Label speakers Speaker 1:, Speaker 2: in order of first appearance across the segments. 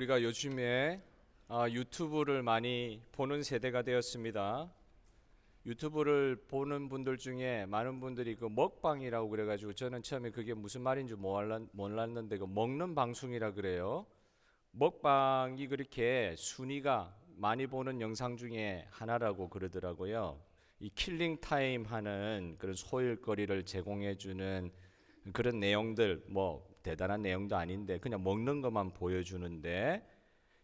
Speaker 1: 우리가 요즘에 유튜브를 많이 보는 세대가 되었습니다. 유튜브를 보는 분들 중에 많은 분들이 그 먹방이라고 그래가지고 저는 처음에 그게 무슨 말인지 몰랐는데 그 먹는 방송이라 그래요. 먹방이 그렇게 순위가 많이 보는 영상 중에 하나라고 그러더라고요. 이 킬링 타임 하는 그런 소일거리를 제공해주는 그런 내용들, 뭐 대단한 내용도 아닌데 그냥 먹는 것만 보여주는데,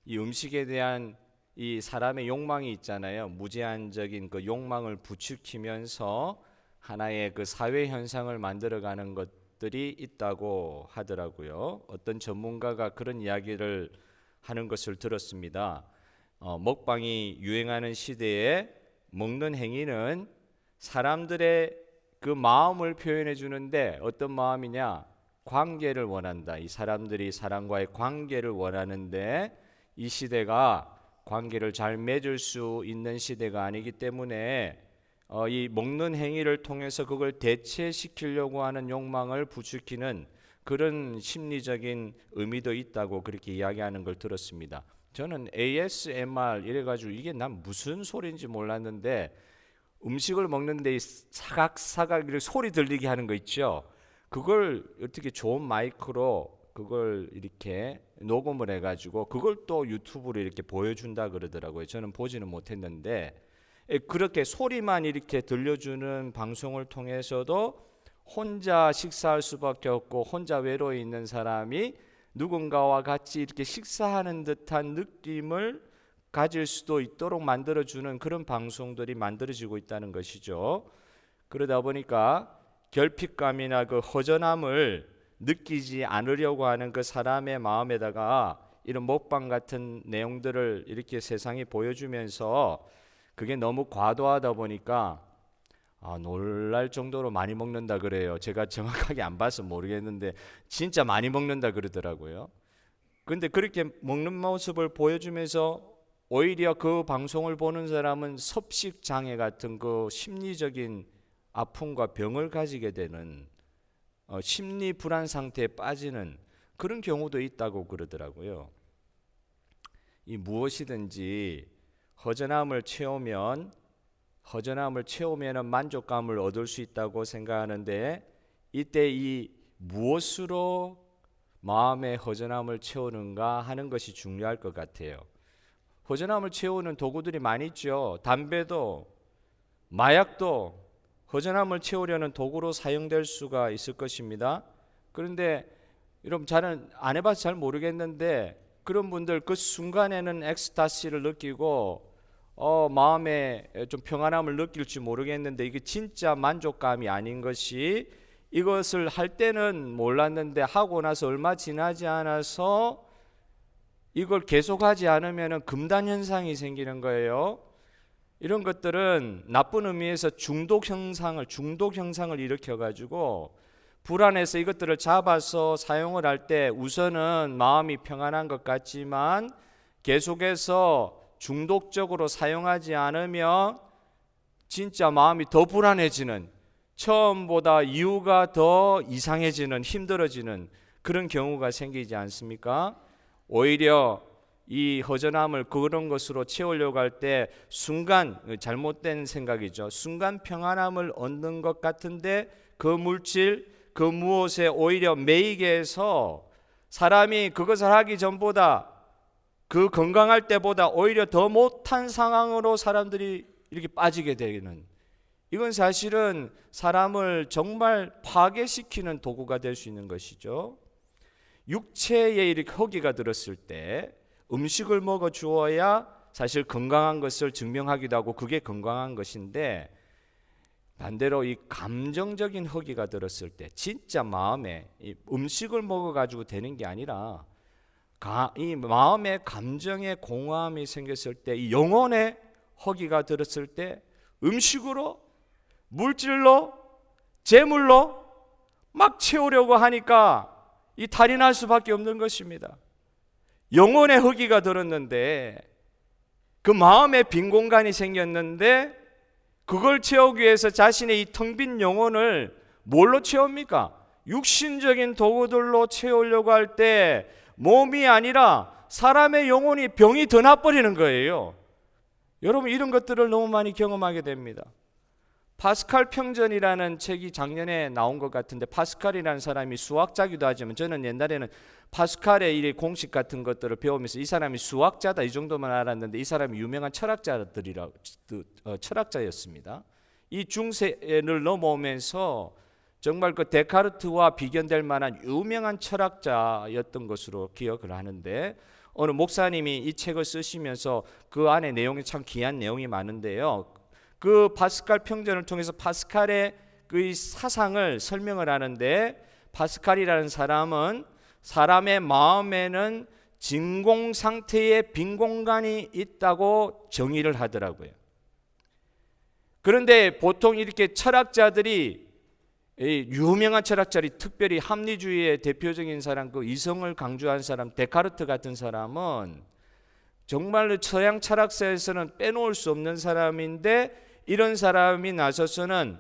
Speaker 1: 이 음식에 대한 이 사람의 욕망이 있잖아요. 무제한적인 그 욕망을 부추기면서 하나의 그 사회 현상을 만들어가는 것들이 있다고 하더라고요. 어떤 전문가가 그런 이야기를 하는 것을 들었습니다. 먹방이 유행하는 시대에 먹는 행위는 사람들의 그 마음을 표현해 주는데, 어떤 마음이냐? 관계를 원한다. 이 사람들이 사람과의 관계를 원하는데, 이 시대가 관계를 잘 맺을 수 있는 시대가 아니기 때문에 이 먹는 행위를 통해서 그걸 대체시키려고 하는 욕망을 부추기는 그런 심리적인 의미도 있다고 그렇게 이야기하는 걸 들었습니다. 저는 ASMR 이래가지고 이게 난 무슨 소리인지 몰랐는데, 음식을 먹는데 이 사각사각 이렇게 소리 들리게 하는 거 있죠. 그걸 어떻게 좋은 마이크로 그걸 이렇게 녹음을 해가지고 그걸 또 유튜브로 이렇게 보여준다 그러더라고요. 저는 보지는 못했는데, 그렇게 소리만 이렇게 들려주는 방송을 통해서도 혼자 식사할 수밖에 없고 혼자 외로워 있는 사람이 누군가와 같이 이렇게 식사하는 듯한 느낌을 가질 수도 있도록 만들어주는 그런 방송들이 만들어지고 있다는 것이죠. 그러다 보니까 결핍감이나 그 허전함을 느끼지 않으려고 하는 그 사람의 마음에다가 이런 먹방 같은 내용들을 이렇게 세상에 보여주면서 그게 너무 과도하다 보니까 놀랄 정도로 많이 먹는다 그래요. 제가 정확하게 안 봐서 모르겠는데 진짜 많이 먹는다 그러더라고요. 근데 그렇게 먹는 모습을 보여주면서 오히려 그 방송을 보는 사람은 섭식 장애 같은 그 심리적인 아픔과 병을 가지게 되는, 심리 불안 상태에 빠지는 그런 경우도 있다고 그러더라고요. 이 무엇이든지 허전함을 채우면은 만족감을 얻을 수 있다고 생각하는데, 이때 이 무엇으로 마음의 허전함을 채우는가 하는 것이 중요할 것 같아요. 허전함을 채우는 도구들이 많이 있죠. 담배도 마약도 허전함을 채우려는 도구로 사용될 수가 있을 것입니다. 그런데 여러분 잘은 안 해봐서 잘 모르겠는데, 그런 분들 그 순간에는 엑스타시를 느끼고 마음에 좀 평안함을 느낄지 모르겠는데, 이게 진짜 만족감이 아닌 것이, 이것을 할 때는 몰랐는데 하고 나서 얼마 지나지 않아서 이걸 계속하지 않으면 금단 현상이 생기는 거예요. 이런 것들은 나쁜 의미에서 중독 현상을 일으켜가지고 불안해서 이것들을 잡아서 사용을 할 때 우선은 마음이 평안한 것 같지만 계속해서 중독적으로 사용하지 않으면 진짜 마음이 더 불안해지는, 처음보다 이유가 더 이상해지는, 힘들어지는 그런 경우가 생기지 않습니까? 오히려 이 허전함을 그런 것으로 채우려고 할 때 순간, 잘못된 생각이죠. 순간 평안함을 얻는 것 같은데 그 물질, 그 무엇에 오히려 매이게 해서 사람이 그것을 하기 전보다, 그 건강할 때보다 오히려 더 못한 상황으로 사람들이 이렇게 빠지게 되는, 이건 사실은 사람을 정말 파괴시키는 도구가 될 수 있는 것이죠. 육체에 이렇게 허기가 들었을 때 음식을 먹어 주어야 사실 건강한 것을 증명하기도 하고 그게 건강한 것인데, 반대로 이 감정적인 허기가 들었을 때 진짜 마음에 이 음식을 먹어 가지고 되는 게 아니라 이 마음의 감정의 공허함이 생겼을 때, 이 영혼의 허기가 들었을 때 음식으로, 물질로, 재물로 막 채우려고 하니까 이 탈이 날 수밖에 없는 것입니다. 영혼의 허기가 들었는데, 그 마음에 빈 공간이 생겼는데, 그걸 채우기 위해서 자신의 이 텅 빈 영혼을 뭘로 채웁니까? 육신적인 도구들로 채우려고 할 때 몸이 아니라 사람의 영혼이 병이 더 나버리는 거예요. 여러분 이런 것들을 너무 많이 경험하게 됩니다. 파스칼 평전이라는 책이 작년에 나온 것 같은데, 파스칼이라는 사람이 수학자기도 하지만 저는 옛날에는 파스칼의 이 공식 같은 것들을 배우면서 이 사람이 수학자다 이 정도만 알았는데, 이 사람이 유명한 철학자였습니다. 이 중세를 넘어오면서 정말 그 데카르트와 비견될 만한 유명한 철학자였던 것으로 기억을 하는데, 어느 목사님이 이 책을 쓰시면서 그 안에 내용이 참 귀한 내용이 많은데요, 그 파스칼 평전을 통해서 파스칼의 그 사상을 설명을 하는데, 파스칼이라는 사람은 사람의 마음에는 진공 상태의 빈 공간이 있다고 정의를 하더라고요. 그런데 보통 이렇게 철학자들이, 유명한 철학자들이, 특별히 합리주의의 대표적인 사람, 그 이성을 강조한 사람 데카르트 같은 사람은 정말로 서양 철학사에서는 빼놓을 수 없는 사람인데, 이런 사람이 나서서는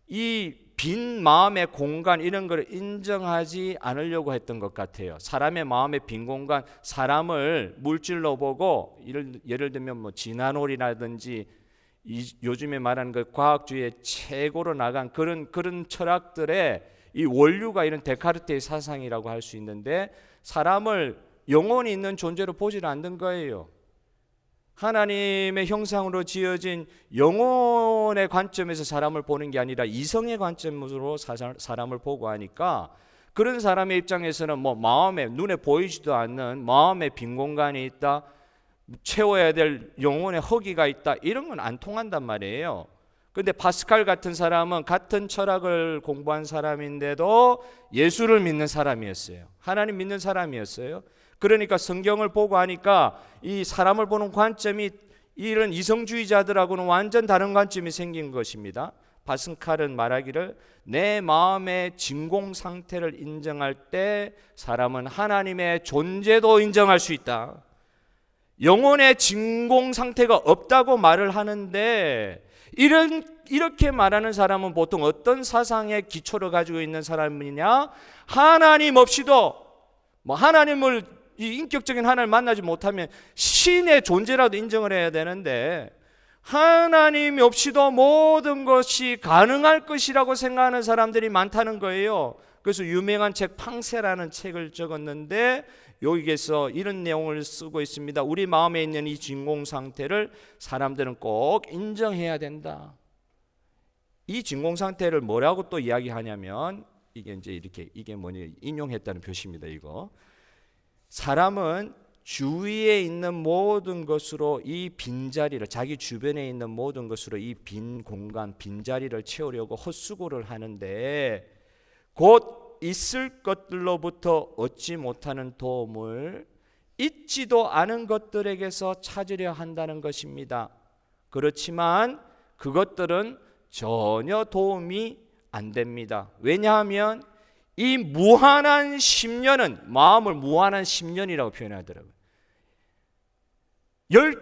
Speaker 1: 이 빈 마음의 공간 이런 걸 인정하지 않으려고 했던 것 같아요. 사람의 마음의 빈 공간, 사람을 물질로 보고, 예를 들면 뭐 진화론이라든지 요즘에 말하는 그 과학주의의 최고로 나간 그런 철학들의 이 원류가 이런 데카르트의 사상이라고 할 수 있는데, 사람을 영혼이 있는 존재로 보질 않는 거예요. 하나님의 형상으로 지어진 영혼의 관점에서 사람을 보는 게 아니라 이성의 관점으로 사람을 보고 하니까, 그런 사람의 입장에서는 뭐 마음에, 눈에 보이지도 않는 마음의 빈 공간이 있다, 채워야 될 영혼의 허기가 있다, 이런 건 안 통한단 말이에요. 그런데 파스칼 같은 사람은 같은 철학을 공부한 사람인데도 예수를 믿는 사람이었어요. 하나님 믿는 사람이었어요. 그러니까 성경을 보고 하니까 이 사람을 보는 관점이 이런 이성주의자들하고는 완전 다른 관점이 생긴 것입니다. 파스칼은 말하기를, 내 마음의 진공 상태를 인정할 때 사람은 하나님의 존재도 인정할 수 있다. 영혼의 진공 상태가 없다고 말을 하는데, 이렇게 말하는 사람은 보통 어떤 사상의 기초를 가지고 있는 사람이냐? 하나님 없이도, 하나님을, 이 인격적인 하나님을 만나지 못하면 신의 존재라도 인정을 해야 되는데, 하나님이 없이도 모든 것이 가능할 것이라고 생각하는 사람들이 많다는 거예요. 그래서 유명한 책 팡세라는 책을 적었는데, 여기에서 이런 내용을 쓰고 있습니다. 우리 마음에 있는 이 진공 상태를 사람들은 꼭 인정해야 된다. 이 진공 상태를 뭐라고 또 이야기하냐면, 이게 이제 이게 뭐냐, 인용했다는 표시입니다. 이거 사람은 주위에 있는 모든 것으로 이 빈자리를, 자기 주변에 있는 모든 것으로 이 빈 공간, 빈자리를 채우려고 헛수고를 하는데, 곧 있을 것들로부터 얻지 못하는 도움을 있지도 않은 것들에게서 찾으려 한다는 것입니다. 그렇지만 그것들은 전혀 도움이 안 됩니다. 왜냐하면 이 무한한 심년은, 마음을 무한한 심년이라고 표현하더라고요. 열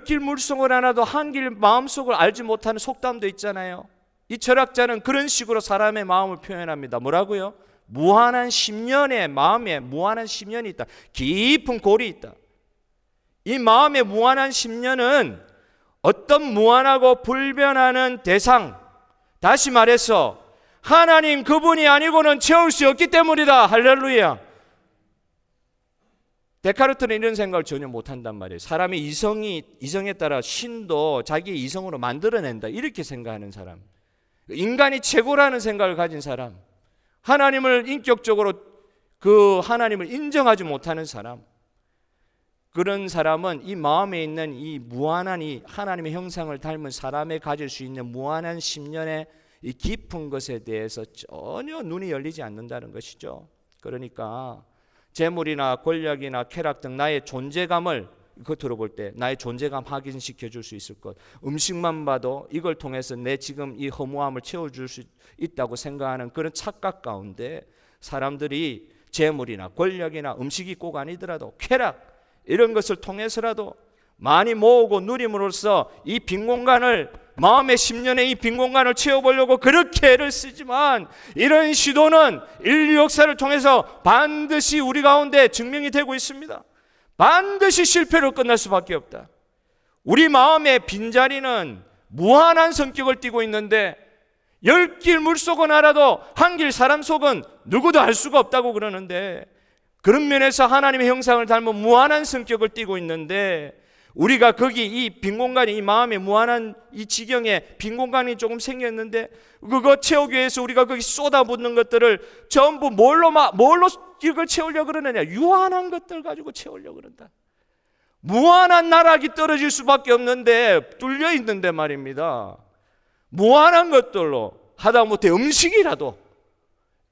Speaker 1: 길 물속을 하나도 한 길 마음속을 알지 못하는 속담도 있잖아요. 이 철학자는 그런 식으로 사람의 마음을 표현합니다. 뭐라고요? 무한한 심년에, 마음에 무한한 심년이 있다. 깊은 골이 있다. 이 마음의 무한한 심년은 어떤 무한하고 불변하는 대상, 다시 말해서 하나님 그분이 아니고는 채울 수 없기 때문이다. 할렐루야. 데카르트는 이런 생각을 전혀 못한단 말이에요. 사람의 이성에 따라 신도 자기의 이성으로 만들어낸다, 이렇게 생각하는 사람, 인간이 최고라는 생각을 가진 사람, 하나님을 인격적으로 그 하나님을 인정하지 못하는 사람, 그런 사람은 이 마음에 있는 이 무한한 이 하나님의 형상을 닮은 사람에 가질 수 있는 무한한 심년의 이 깊은 것에 대해서 전혀 눈이 열리지 않는다는 것이죠. 그러니까 재물이나 권력이나 쾌락 등 나의 존재감을 겉으로 볼 때 나의 존재감 확인시켜 줄 수 있을 것, 음식만 봐도 이걸 통해서 내 지금 이 허무함을 채워줄 수 있다고 생각하는 그런 착각 가운데, 사람들이 재물이나 권력이나 음식이 꼭 아니더라도 쾌락, 이런 것을 통해서라도 많이 모으고 누림으로써 이 빈 공간을, 마음의 10년의 이 빈 공간을 채워보려고 그렇게 애를 쓰지만, 이런 시도는 인류 역사를 통해서 반드시 우리 가운데 증명이 되고 있습니다. 반드시 실패로 끝날 수밖에 없다. 우리 마음의 빈자리는 무한한 성격을 띠고 있는데 10길 물속은 알아도 한 길 사람 속은 누구도 알 수가 없다고 그러는데, 그런 면에서 하나님의 형상을 닮은 무한한 성격을 띠고 있는데, 우리가 거기 이 빈 공간이, 이 마음의 무한한 이 지경에 빈 공간이 조금 생겼는데, 그거 채우기 위해서 우리가 거기 쏟아붓는 것들을 전부 뭘로 이걸 채우려고 그러느냐? 유한한 것들 가지고 채우려고 그런다. 무한한 나락이 떨어질 수밖에 없는데, 뚫려 있는데 말입니다. 무한한 것들로, 하다못해 음식이라도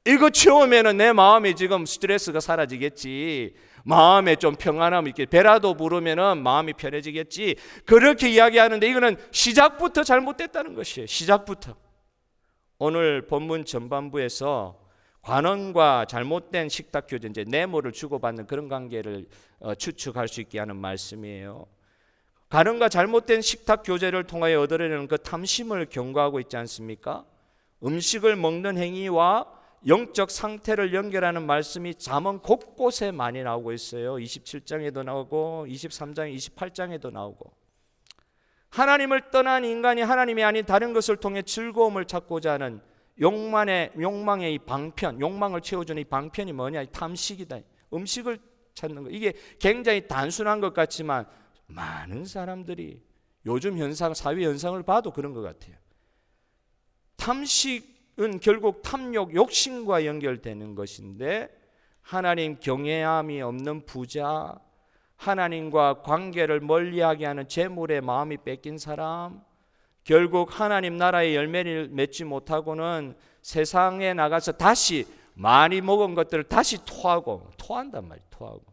Speaker 1: 이거 채우면은 내 마음이 지금 스트레스가 사라지겠지, 마음에 좀 평안함이 있겠지, 배라도 부르면은 마음이 편해지겠지, 그렇게 이야기하는데 이거는 시작부터 잘못됐다는 것이에요. 시작부터. 오늘 본문 전반부에서 관원과 잘못된 식탁 교제, 이제 뇌물을 주고받는 그런 관계를 추측할 수 있게 하는 말씀이에요. 관원과 잘못된 식탁 교제를 통하여 얻으려는 그 탐심을 경고하고 있지 않습니까? 음식을 먹는 행위와 영적 상태를 연결하는 말씀이 잠언 곳곳에 많이 나오고 있어요. 27장에도 나오고 23장, 28장에도 나오고. 하나님을 떠난 인간이 하나님이 아닌 다른 것을 통해 즐거움을 찾고자 하는 욕망의 이 방편, 욕망을 채워주는 이 방편이 뭐냐? 탐식이다. 음식을 찾는 거. 이게 굉장히 단순한 것 같지만 많은 사람들이 요즘 현상, 사회 현상을 봐도 그런 것 같아요. 탐식은 결국 탐욕, 욕심과 연결되는 것인데, 하나님 경외함이 없는 부자, 하나님과 관계를 멀리하게 하는 재물에 마음이 뺏긴 사람, 결국 하나님 나라의 열매를 맺지 못하고는 세상에 나가서 다시 많이 먹은 것들을 다시 토한단 말이에요. 토하고.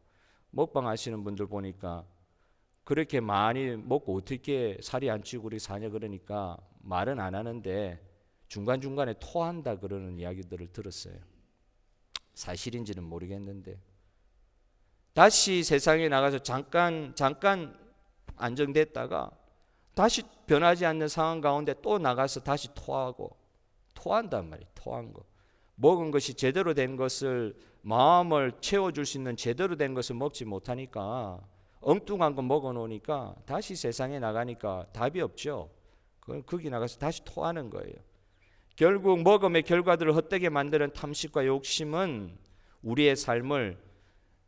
Speaker 1: 먹방 하시는 분들 보니까 그렇게 많이 먹고 어떻게 살이 안 찌고 우리 사냐 그러니까 말은 안 하는데 중간중간에 토한다 그러는 이야기들을 들었어요. 사실인지는 모르겠는데, 다시 세상에 나가서 잠깐 안정됐다가 다시 변하지 않는 상황 가운데 또 나가서 다시 토한단 말이에요. 토한 거. 먹은 것이 제대로 된 것을, 마음을 채워줄 수 있는 제대로 된 것을 먹지 못하니까, 엉뚱한 거 먹어놓으니까 다시 세상에 나가니까 답이 없죠. 그건 거기 나가서 다시 토하는 거예요. 결국 먹음의 결과들을 헛되게 만드는 탐식과 욕심은 우리의 삶을,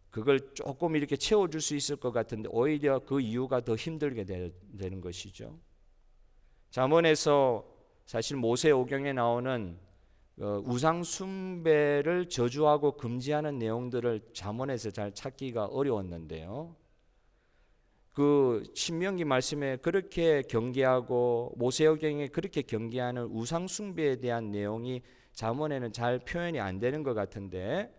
Speaker 1: 그걸 조금 이렇게 채워줄 수 있을 것 같은데 오히려 그 이유가 더 힘들게 되는 것이죠. 잠언에서 사실 모세오경에 나오는 우상 숭배를 저주하고 금지하는 내용들을 잠언에서 잘 찾기가 어려웠는데요, 그 신명기 말씀에 그렇게 경계하고 모세오경에 그렇게 경계하는 우상 숭배에 대한 내용이 잠언에는 잘 표현이 안 되는 것 같은데,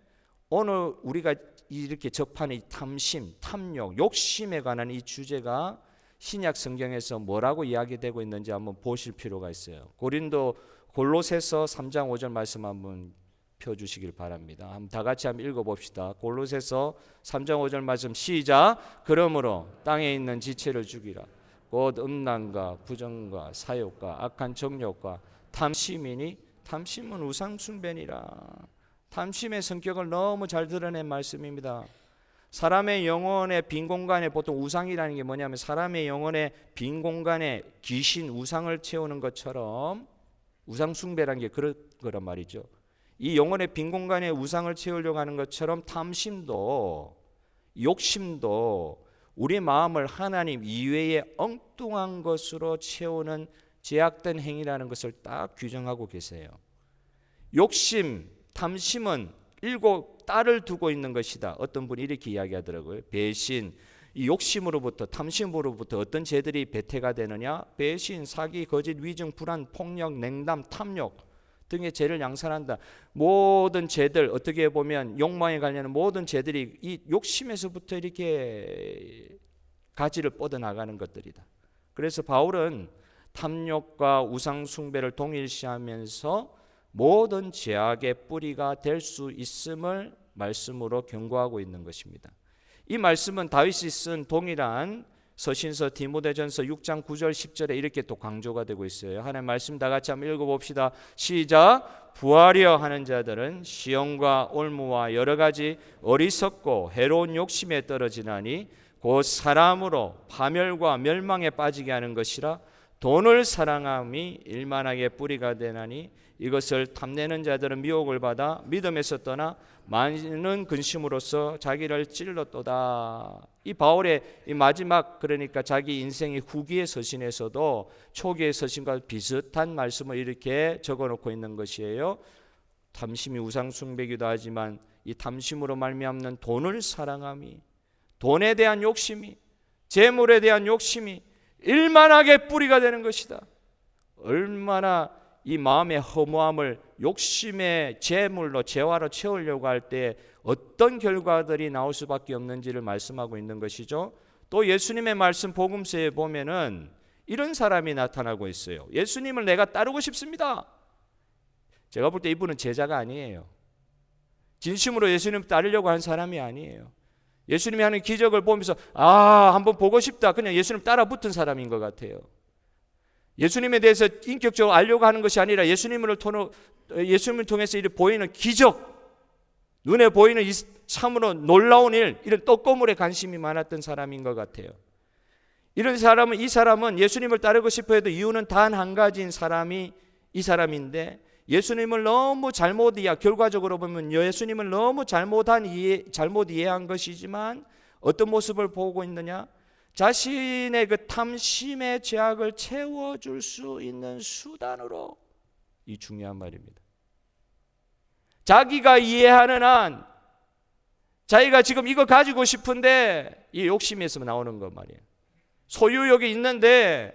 Speaker 1: 오늘 우리가 이렇게 접하는 이 탐심, 탐욕, 욕심에 관한 이 주제가 신약 성경에서 뭐라고 이야기되고 있는지 한번 보실 필요가 있어요. 골로새서 3장 5절 말씀 한번 펴주시길 바랍니다. 다 같이 한번 읽어봅시다. 골로새서 3장 5절 말씀 시작. 그러므로 땅에 있는 지체를 죽이라. 곧 음란과 부정과 사욕과 악한 정욕과 탐심이니 탐심은 우상 숭배니라. 탐심의 성격을 너무 잘 드러낸 말씀입니다. 사람의 영혼의 빈 공간에 보통 우상이라는 게 뭐냐면 사람의 영혼의 빈 공간에 귀신, 우상을 채우는 것처럼, 우상 숭배라는 게 그런 거란 말이죠. 이 영혼의 빈 공간에 우상을 채우려고 하는 것처럼 탐심도, 욕심도 우리 마음을 하나님 이외의 엉뚱한 것으로 채우는 제약된 행위라는 것을 딱 규정하고 계세요. 욕심, 탐심은 7딸을 두고 있는 것이다. 어떤 분이 이렇게 이야기하더라고요. 배신, 이 욕심으로부터, 탐심으로부터 어떤 죄들이 배태가 되느냐? 배신, 사기, 거짓, 위증, 불안, 폭력, 냉담, 탐욕 등의 죄를 양산한다. 모든 죄들, 어떻게 보면 욕망에 관련된 모든 죄들이 이 욕심에서부터 이렇게 가지를 뻗어나가는 것들이다. 그래서 바울은 탐욕과 우상 숭배를 동일시하면서 모든 죄악의 뿌리가 될 수 있음을 말씀으로 경고하고 있는 것입니다. 이 말씀은 다윗이 쓴 동일한 서신서 디모데전서 6장 9절 10절에 이렇게 또 강조가 되고 있어요. 하나님 말씀 다 같이 한번 읽어봅시다. 시작. 부하려 하는 자들은 시험과 올무와 여러 가지 어리석고 해로운 욕심에 떨어지나니 곧 사람으로 파멸과 멸망에 빠지게 하는 것이라. 돈을 사랑함이 일만하게 뿌리가 되나니 이것을 탐내는 자들은 미혹을 받아 믿음에서 떠나 많은 근심으로써 자기를 찔렀도다. 이 바울의 이 마지막, 그러니까 자기 인생의 후기의 서신에서도 초기의 서신과 비슷한 말씀을 이렇게 적어놓고 있는 것이에요. 탐심이 우상 숭배기도 하지만 이 탐심으로 말미암는 돈을 사랑함이, 돈에 대한 욕심이, 재물에 대한 욕심이 일만하게 뿌리가 되는 것이다. 얼마나 이 마음의 허무함을 욕심의 재물로, 재화로 채우려고 할 때 어떤 결과들이 나올 수밖에 없는지를 말씀하고 있는 것이죠. 또 예수님의 말씀 복음서에 보면은 이런 사람이 나타나고 있어요. 예수님을 내가 따르고 싶습니다. 제가 볼 때 이분은 제자가 아니에요. 진심으로 예수님 따르려고 한 사람이 아니에요. 예수님이 하는 기적을 보면서 한번 보고 싶다, 그냥 예수님 따라 붙은 사람인 것 같아요. 예수님에 대해서 인격적으로 알려고 하는 것이 아니라 예수님을 통해서 이렇게 보이는 기적, 눈에 보이는 이 참으로 놀라운 일, 이런 떡고물에 관심이 많았던 사람인 것 같아요. 이 사람은 예수님을 따르고 싶어 해도 이유는 단 한 가지인 사람이 이 사람인데, 예수님을 너무 결과적으로 보면 예수님을 너무 잘못 이해한 것이지만 어떤 모습을 보고 있느냐? 자신의 그 탐심의 죄악을 채워줄 수 있는 수단으로, 이 중요한 말입니다. 자기가 이해하는 한, 자기가 지금 이거 가지고 싶은데 이 욕심에서 나오는 것 말이에요. 소유욕이 있는데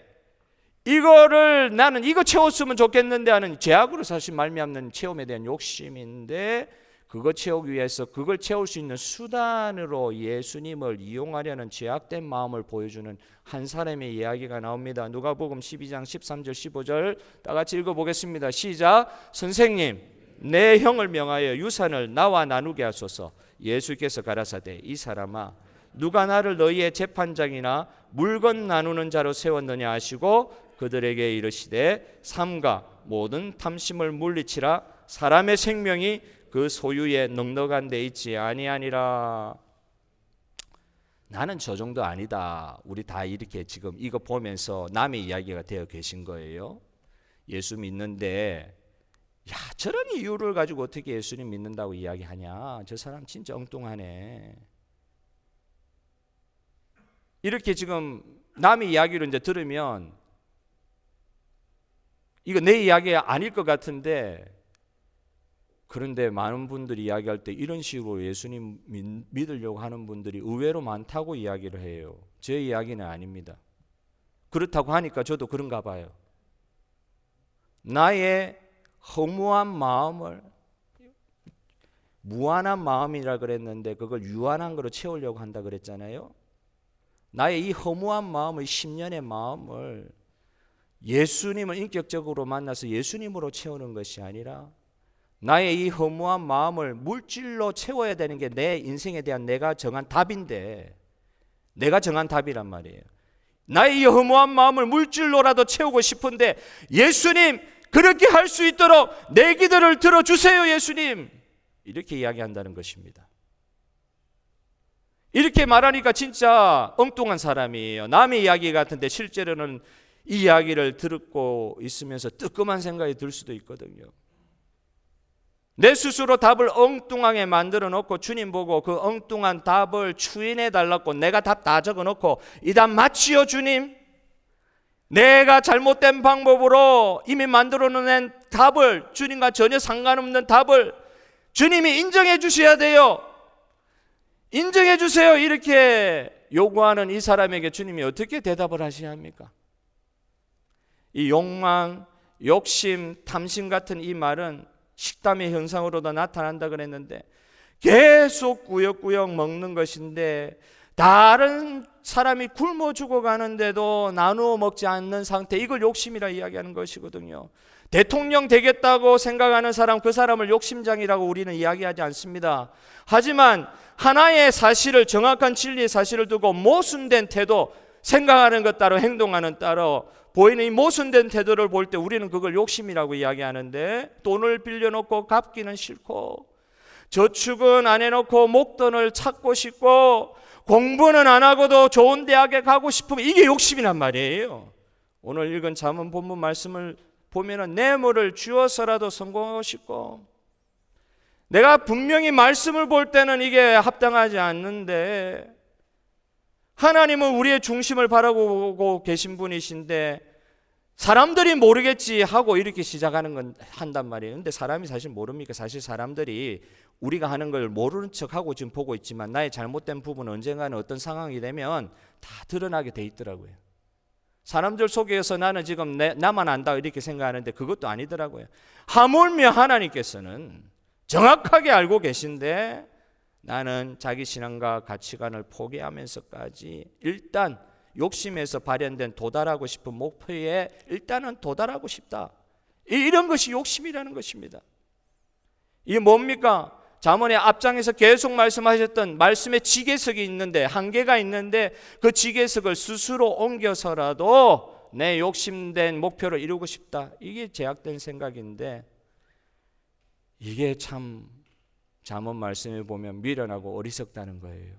Speaker 1: 이거를 나는 이거 채웠으면 좋겠는데 하는 죄악으로 사실 말미암는 체험에 대한 욕심인데, 그거 채우기 위해서 그걸 채울 수 있는 수단으로 예수님을 이용하려는 죄악된 마음을 보여주는 한 사람의 이야기가 나옵니다. 누가복음 12장 13절 15절 다 같이 읽어보겠습니다. 시작. 선생님, 내 형을 명하여 유산을 나와 나누게 하소서. 예수께서 가라사대, 이 사람아, 누가 나를 너희의 재판장이나 물건 나누는 자로 세웠느냐 하시고 그들에게 이르시되, 삼가 모든 탐심을 물리치라. 사람의 생명이 그 소유에 넉넉한 데 있지 아니하니라. 나는 저 정도 아니다. 우리 다 이렇게 지금 이거 보면서 남의 이야기가 되어 계신 거예요. 예수 믿는데 저런 이유를 가지고 어떻게 예수님 믿는다고 이야기하냐, 저 사람 진짜 엉뚱하네. 이렇게 지금 남의 이야기를 이제 들으면 이거 내 이야기가 아닐 것 같은데, 그런데 많은 분들이 이야기할 때 이런 식으로 예수님 믿으려고 하는 분들이 의외로 많다고 이야기를 해요. 제 이야기는 아닙니다. 그렇다고 하니까 저도 그런가 봐요. 나의 허무한 마음을, 무한한 마음이라 그랬는데 그걸 유한한 거로 채우려고 한다 그랬잖아요. 나의 이 허무한 마음을, 10년의 마음을 예수님을 인격적으로 만나서 예수님으로 채우는 것이 아니라, 나의 이 허무한 마음을 물질로 채워야 되는 게 내 인생에 대한 내가 정한 답인데, 내가 정한 답이란 말이에요. 나의 이 허무한 마음을 물질로라도 채우고 싶은데, 예수님 그렇게 할 수 있도록 내 기도를 들어주세요 예수님, 이렇게 이야기한다는 것입니다. 이렇게 말하니까 진짜 엉뚱한 사람이에요. 남의 이야기 같은데 실제로는 이 이야기를 듣고 있으면서 뜨끔한 생각이 들 수도 있거든요. 내 스스로 답을 엉뚱하게 만들어 놓고 주님 보고 그 엉뚱한 답을 추인해 달라고 내가 답 다 적어 놓고, 이 답 맞지요 주님? 내가 잘못된 방법으로 이미 만들어 놓은 답을, 주님과 전혀 상관없는 답을 주님이 인정해 주셔야 돼요. 인정해 주세요. 이렇게 요구하는 이 사람에게 주님이 어떻게 대답을 하셔야 합니까? 이 욕망, 욕심, 탐심 같은 이 말은 식담의 현상으로도 나타난다 그랬는데, 계속 꾸역꾸역 먹는 것인데 다른 사람이 굶어 죽어가는데도 나누어 먹지 않는 상태, 이걸 욕심이라 이야기하는 것이거든요. 대통령 되겠다고 생각하는 사람, 그 사람을 욕심장이라고 우리는 이야기하지 않습니다. 하지만 하나의 사실을, 정확한 진리의 사실을 두고 모순된 태도,
Speaker 2: 생각하는 것 따로 행동하는 따로 보이는 이 모순된 태도를 볼 때 우리는 그걸 욕심이라고 이야기하는데, 돈을 빌려놓고 갚기는 싫고 저축은 안 해놓고 목돈을 찾고 싶고 공부는 안 하고도 좋은 대학에 가고 싶으면 이게 욕심이란 말이에요. 오늘 읽은 잠언 본문 말씀을 보면은 뇌물을 주어서라도 성공하고 싶고, 내가 분명히 말씀을 볼 때는 이게 합당하지 않는데 하나님은 우리의 중심을 바라보고 계신 분이신데 사람들이 모르겠지 하고 이렇게 시작하는 건 한단 말이에요. 근데 사람이 사실 모릅니까? 사실 사람들이 우리가 하는 걸 모르는 척하고 지금 보고 있지만 나의 잘못된 부분은 언젠가는 어떤 상황이 되면 다 드러나게 돼 있더라고요. 사람들 속에서 나는 지금 나만 안다 이렇게 생각하는데 그것도 아니더라고요. 하물며 하나님께서는 정확하게 알고 계신데 나는 자기 신앙과 가치관을 포기하면서까지 일단 욕심에서 발현된 도달하고 싶은 목표에 일단은 도달하고 싶다. 이런 것이 욕심이라는 것입니다. 이게 뭡니까? 잠언의 앞장에서 계속 말씀하셨던 말씀의 지게석이 있는데, 한계가 있는데 그 지게석을 스스로 옮겨서라도 내 욕심된 목표를 이루고 싶다. 이게 제약된 생각인데, 이게 참 잠언 말씀에 보면 미련하고 어리석다는 거예요.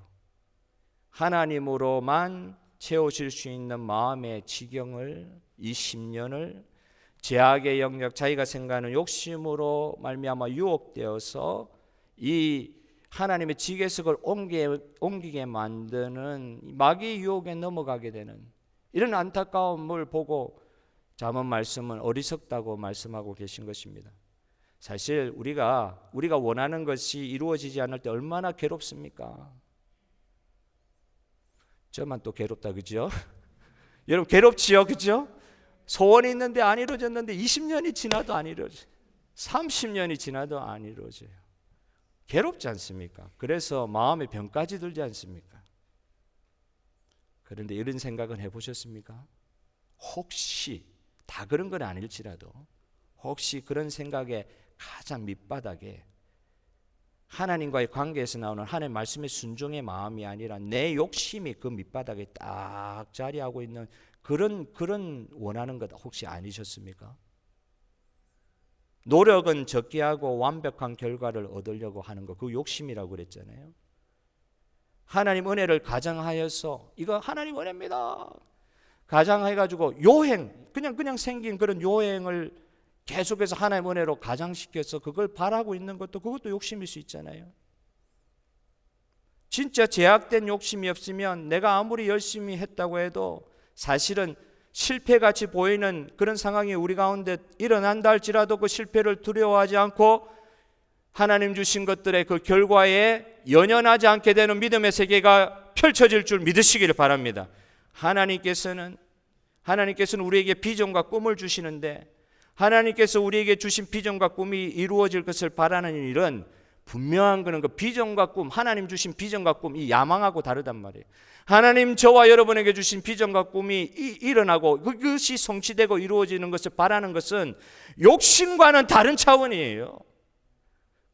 Speaker 2: 하나님으로만 채워질 수 있는 마음의 지경을, 이 10년을 죄악의 영역, 자기가 생각하는 욕심으로 말미암아 유혹되어서 이 하나님의 지게석을 옮기게 만드는 마귀의 유혹에 넘어가게 되는 이런 안타까움을 보고 잠언 말씀은 어리석다고 말씀하고 계신 것입니다. 사실 우리가 원하는 것이 이루어지지 않을 때 얼마나 괴롭습니까? 저만 또 괴롭다, 그죠? 여러분 괴롭지요, 그죠? 소원이 있는데 안 이루어졌는데 20년이 지나도 안 이루어져요. 30년이 지나도 안 이루어져요. 괴롭지 않습니까? 그래서 마음에 병까지 들지 않습니까? 그런데 이런 생각은 해보셨습니까? 혹시 다 그런 건 아닐지라도 혹시 그런 생각에 가장 밑바닥에 하나님과의 관계에서 나오는 하나님의 말씀의 순종의 마음이 아니라 내 욕심이 그 밑바닥에 딱 자리하고 있는 그런 원하는 것 혹시 아니셨습니까? 노력은 적게 하고 완벽한 결과를 얻으려고 하는 거, 그 욕심이라고 그랬잖아요. 하나님 은혜를 가장하여서 이거 하나님 은혜입니다. 가장해가지고 요행, 그냥 생긴 그런 요행을 계속해서 하나님 은혜로 가장시켜서 그걸 바라고 있는 것도 그것도 욕심일 수 있잖아요. 진짜 제약된 욕심이 없으면 내가 아무리 열심히 했다고 해도 사실은 실패같이 보이는 그런 상황이 우리 가운데 일어난다 할지라도 그 실패를 두려워하지 않고 하나님 주신 것들의 그 결과에 연연하지 않게 되는 믿음의 세계가 펼쳐질 줄 믿으시기를 바랍니다. 하나님께서는 우리에게 비전과 꿈을 주시는데 하나님께서 우리에게 주신 비전과 꿈이 이루어질 것을 바라는 일은 분명한 거는 그 비전과 꿈, 하나님 주신 비전과 꿈이 야망하고 다르단 말이에요. 하나님 저와 여러분에게 주신 비전과 꿈이 일어나고 그것이 성취되고 이루어지는 것을 바라는 것은 욕심과는 다른 차원이에요.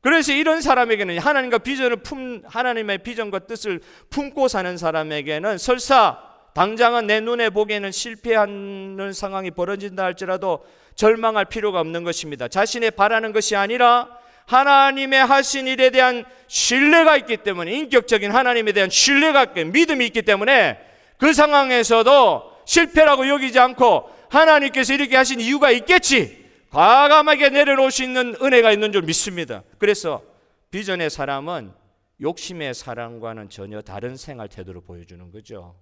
Speaker 2: 그래서 이런 사람에게는 하나님의 비전과 뜻을 품고 사는 사람에게는 설사 당장은 내 눈에 보기에는 실패하는 상황이 벌어진다 할지라도 절망할 필요가 없는 것입니다. 자신의 바라는 것이 아니라 하나님의 하신 일에 대한 신뢰가 있기 때문에, 인격적인 하나님에 대한 신뢰가 있기, 믿음이 있기 때문에 그 상황에서도 실패라고 여기지 않고 하나님께서 이렇게 하신 이유가 있겠지, 과감하게 내려놓을 수 있는 은혜가 있는 줄 믿습니다. 그래서 비전의 사람은 욕심의 사람과는 전혀 다른 생활 태도를 보여주는 거죠.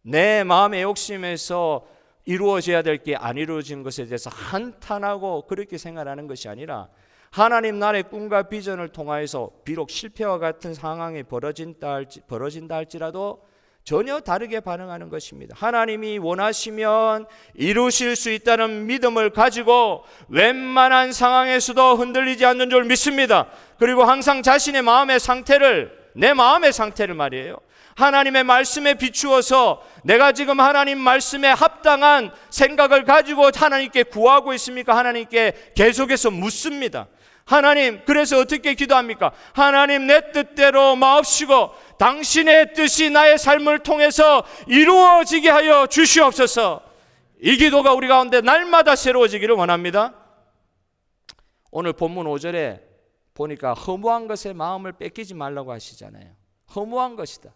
Speaker 2: 내 마음의 욕심에서 이루어져야 될 게 안 이루어진 것에 대해서 한탄하고 그렇게 생각하는 것이 아니라 하나님 나라의 꿈과 비전을 통하여서 비록 실패와 같은 상황이 벌어진다 할지라도 전혀 다르게 반응하는 것입니다. 하나님이 원하시면 이루실 수 있다는 믿음을 가지고 웬만한 상황에서도 흔들리지 않는 줄 믿습니다. 그리고 항상 자신의 마음의 상태를, 내 마음의 상태를 말이에요, 하나님의 말씀에 비추어서 내가 지금 하나님 말씀에 합당한 생각을 가지고 하나님께 구하고 있습니까? 하나님께 계속해서 묻습니다. 하나님, 그래서 어떻게 기도합니까? 하나님, 내 뜻대로 마옵시고 당신의 뜻이 나의 삶을 통해서 이루어지게 하여 주시옵소서. 이 기도가 우리 가운데 날마다 새로워지기를 원합니다. 오늘 본문 5절에 보니까 허무한 것에 마음을 뺏기지 말라고 하시잖아요. 허무한 것이다.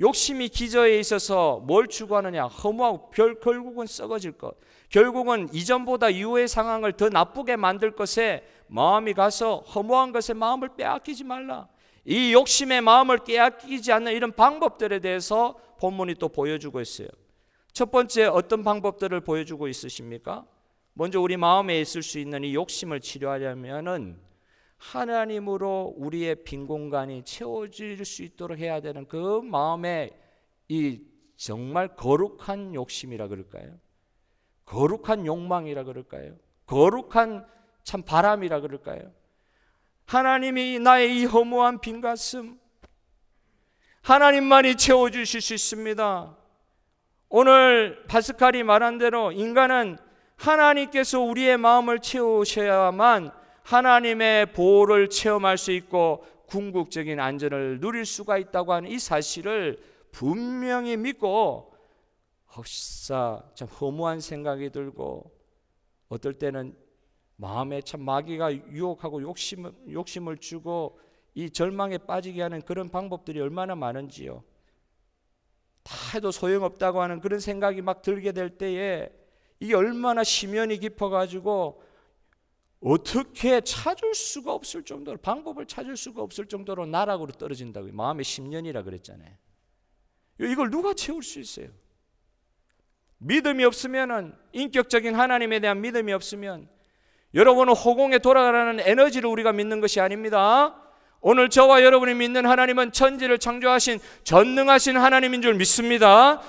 Speaker 2: 욕심이 기저에 있어서 뭘 추구하느냐? 허무하고 결국은 썩어질 것, 결국은 이전보다 이후의 상황을 더 나쁘게 만들 것에 마음이 가서 허무한 것에 마음을 빼앗기지 말라. 이 욕심의 마음을 빼앗기지 않는 이런 방법들에 대해서 본문이 또 보여주고 있어요. 첫 번째, 어떤 방법들을 보여주고 있으십니까? 먼저 우리 마음에 있을 수 있는 이 욕심을 치료하려면은 하나님으로 우리의 빈 공간이 채워질 수 있도록 해야 되는 그 마음의 이 정말 거룩한 욕심이라 그럴까요? 거룩한 욕망이라 그럴까요? 거룩한 참 바람이라 그럴까요? 하나님이 나의 이 허무한 빈 가슴, 하나님만이 채워주실 수 있습니다. 오늘 파스칼이 말한 대로 인간은 하나님께서 우리의 마음을 채우셔야만 하나님의 보호를 체험할 수 있고 궁극적인 안전을 누릴 수가 있다고 하는 이 사실을 분명히 믿고 혹사 참 허무한 생각이 들고 어떨 때는 마음에 참 마귀가 유혹하고 욕심을 주고 이 절망에 빠지게 하는 그런 방법들이 얼마나 많은지요. 다 해도 소용없다고 하는 그런 생각이 막 들게 될 때에 이게 얼마나 심연이 깊어가지고 어떻게 찾을 수가 없을 정도로, 방법을 찾을 수가 없을 정도로 나락으로 떨어진다고요. 마음의 심연이라 그랬잖아요. 이걸 누가 채울 수 있어요? 믿음이 없으면은, 인격적인 하나님에 대한 믿음이 없으면 여러분은 허공에 돌아가라는 에너지를 우리가 믿는 것이 아닙니다. 오늘 저와 여러분이 믿는 하나님은 천지를 창조하신 전능하신 하나님인 줄 믿습니다.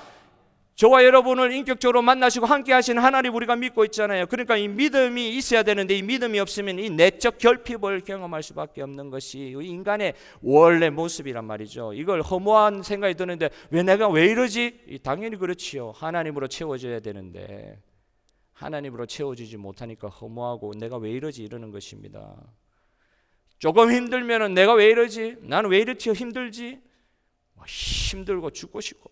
Speaker 2: 저와 여러분을 인격적으로 만나시고 함께 하신 하나님 우리가 믿고 있잖아요. 그러니까 이 믿음이 있어야 되는데 이 믿음이 없으면 이 내적 결핍을 경험할 수밖에 없는 것이 인간의 원래 모습이란 말이죠. 이걸 허무한 생각이 드는데 내가 왜 이러지? 당연히 그렇지요. 하나님으로 채워져야 되는데 하나님으로 채워지지 못하니까 허무하고 내가 왜 이러지 이러는 것입니다. 조금 힘들면은 내가 왜 이러지? 나는 왜 이렇게 힘들지? 힘들고 죽고 싶고.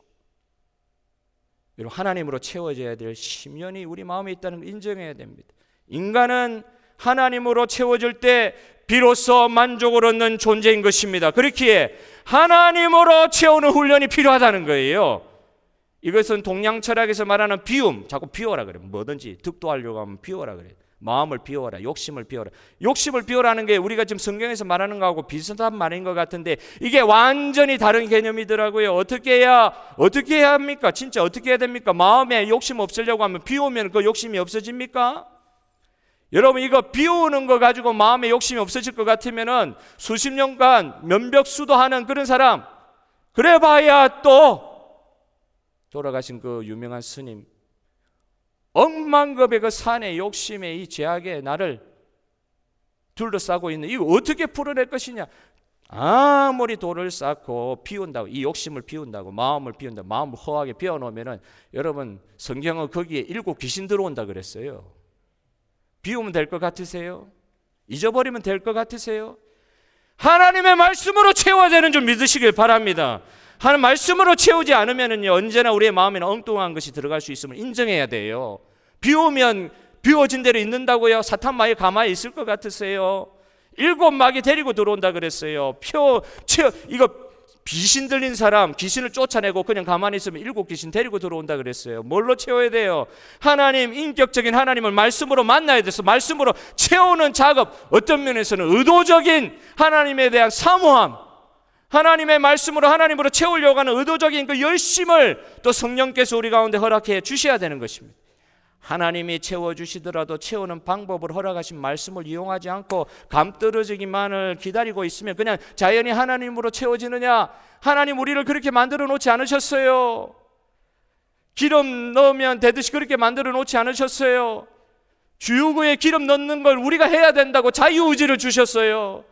Speaker 2: 여러분, 하나님으로 채워져야 될 심연이 우리 마음에 있다는 걸 인정해야 됩니다. 인간은 하나님으로 채워질 때 비로소 만족을 얻는 존재인 것입니다. 그렇기에 하나님으로 채우는 훈련이 필요하다는 거예요. 이것은 동양 철학에서 말하는 비움, 자꾸 비워라 그래요. 뭐든지 득도하려고 하면 비워라 그래요. 마음을 비워라, 욕심을 비워라. 욕심을 비워라는 게 우리가 지금 성경에서 말하는 거하고 비슷한 말인 것 같은데 이게 완전히 다른 개념이더라고요. 어떻게 해야 합니까? 진짜 어떻게 해야 됩니까? 마음에 욕심 없으려고 하면 비우면 그 욕심이 없어집니까? 여러분, 이거 비우는 거 가지고 마음에 욕심이 없어질 것 같으면은 수십 년간 면벽수도하는 그런 사람, 그래 봐야 또 돌아가신 그 유명한 스님, 억만급의 그 산의 욕심의 이 죄악에 나를 둘러싸고 있는 이거 어떻게 풀어낼 것이냐? 아무리 돌을 쌓고 비운다고, 이 욕심을 비운다고, 마음을 비운다고, 마음을 허하게 비워놓으면은 여러분, 성경은 거기에 7 귀신 들어온다 그랬어요. 비우면 될 것 같으세요? 잊어버리면 될 것 같으세요? 하나님의 말씀으로 채워야 되는 줄 믿으시길 바랍니다. 하나님 말씀으로 채우지 않으면은요, 언제나 우리의 마음에는 엉뚱한 것이 들어갈 수 있음을 인정해야 돼요. 비우면 비워진 대로 있는다고요? 사탄 마귀 가만히 있을 것 같으세요? 7 마귀 데리고 들어온다 그랬어요. 이거 귀신 들린 사람, 귀신을 쫓아내고 그냥 가만히 있으면 7 귀신 데리고 들어온다 그랬어요. 뭘로 채워야 돼요? 하나님, 인격적인 하나님을 말씀으로 만나야 돼서 말씀으로 채우는 작업, 어떤 면에서는 의도적인 하나님에 대한 사모함, 하나님의 말씀으로 하나님으로 채우려고 하는 의도적인 그 열심을 또 성령께서 우리 가운데 허락해 주셔야 되는 것입니다. 하나님이 채워주시더라도 채우는 방법을 허락하신 말씀을 이용하지 않고 감떨어지기만을 기다리고 있으면 그냥 자연히 하나님으로 채워지느냐? 하나님 우리를 그렇게 만들어 놓지 않으셨어요. 기름 넣으면 되듯이 그렇게 만들어 놓지 않으셨어요. 주유구에 기름 넣는 걸 우리가 해야 된다고 자유의지를 주셨어요.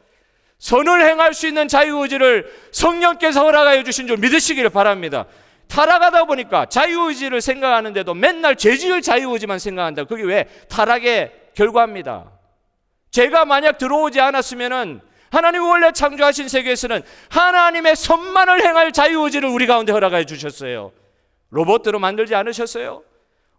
Speaker 2: 선을 행할 수 있는 자유의지를 성령께서 허락하여 주신 줄 믿으시기를 바랍니다. 타락하다 보니까 자유의지를 생각하는데도 맨날 죄지을 자유의지만 생각한다. 그게 왜? 타락의 결과입니다. 죄가 만약 들어오지 않았으면은 하나님이 원래 창조하신 세계에서는 하나님의 선만을 행할 자유의지를 우리 가운데 허락하여 주셨어요. 로봇으로 만들지 않으셨어요?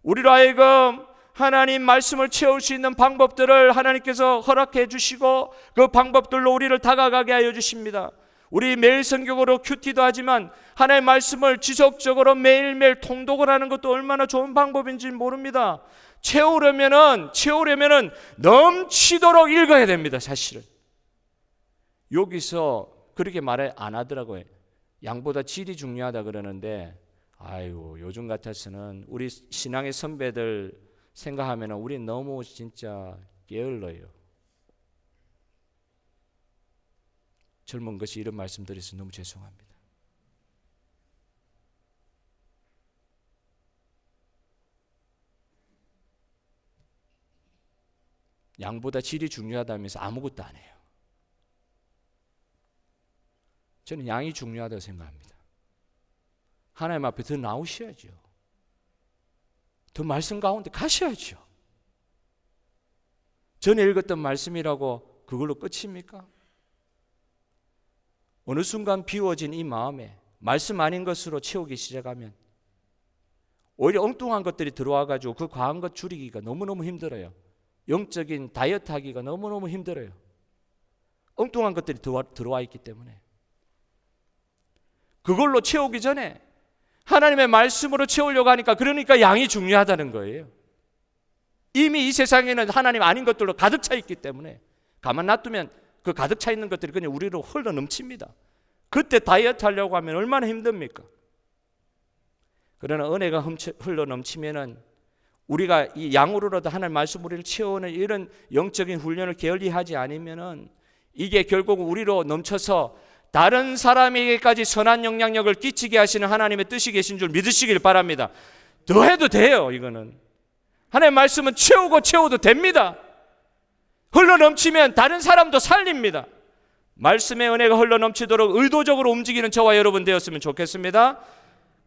Speaker 2: 우리로 하여금 하나님 말씀을 채울 수 있는 방법들을 하나님께서 허락해 주시고 그 방법들로 우리를 다가가게 하여 주십니다. 우리 매일 성경으로 큐티도 하지만 하나님의 말씀을 지속적으로 매일매일 통독을 하는 것도 얼마나 좋은 방법인지 모릅니다. 채우려면은 넘치도록 읽어야 됩니다. 사실은 여기서 그렇게 말 안 하더라고요. 양보다 질이 중요하다 그러는데 아이고 요즘 같아서는 우리 신앙의 선배들 생각하면 우리 너무 진짜 게을러요. 젊은 것이 이런 말씀 드려서 너무 죄송합니다. 양보다 질이 중요하다면서 아무것도 안 해요. 저는 양이 중요하다고 생각합니다. 하나님 앞에 더 나오셔야죠. 더 말씀 가운데 가셔야죠. 전에 읽었던 말씀이라고 그걸로 끝입니까? 어느 순간 비워진 이 마음에 말씀 아닌 것으로 채우기 시작하면 오히려 엉뚱한 것들이 들어와가지고 그 과한 것 줄이기가 너무너무 힘들어요. 영적인 다이어트 하기가 너무너무 힘들어요. 엉뚱한 것들이 들어와 있기 때문에. 그걸로 채우기 전에 하나님의 말씀으로 채우려고 하니까 그러니까 양이 중요하다는 거예요. 이미 이 세상에는 하나님 아닌 것들로 가득 차 있기 때문에 가만 놔두면 그 가득 차 있는 것들이 그냥 우리로 흘러 넘칩니다. 그때 다이어트 하려고 하면 얼마나 힘듭니까? 그러나 은혜가 흘러 넘치면은 우리가 이 양으로라도 하나님 말씀 우리를 채우는 이런 영적인 훈련을 게을리하지 않으면은 이게 결국 우리로 넘쳐서 다른 사람에게까지 선한 영향력을 끼치게 하시는 하나님의 뜻이 계신 줄 믿으시길 바랍니다. 더 해도 돼요. 이거는 하나님의 말씀은 채워도 됩니다. 흘러 넘치면 다른 사람도 살립니다. 말씀의 은혜가 흘러 넘치도록 의도적으로 움직이는 저와 여러분 되었으면 좋겠습니다.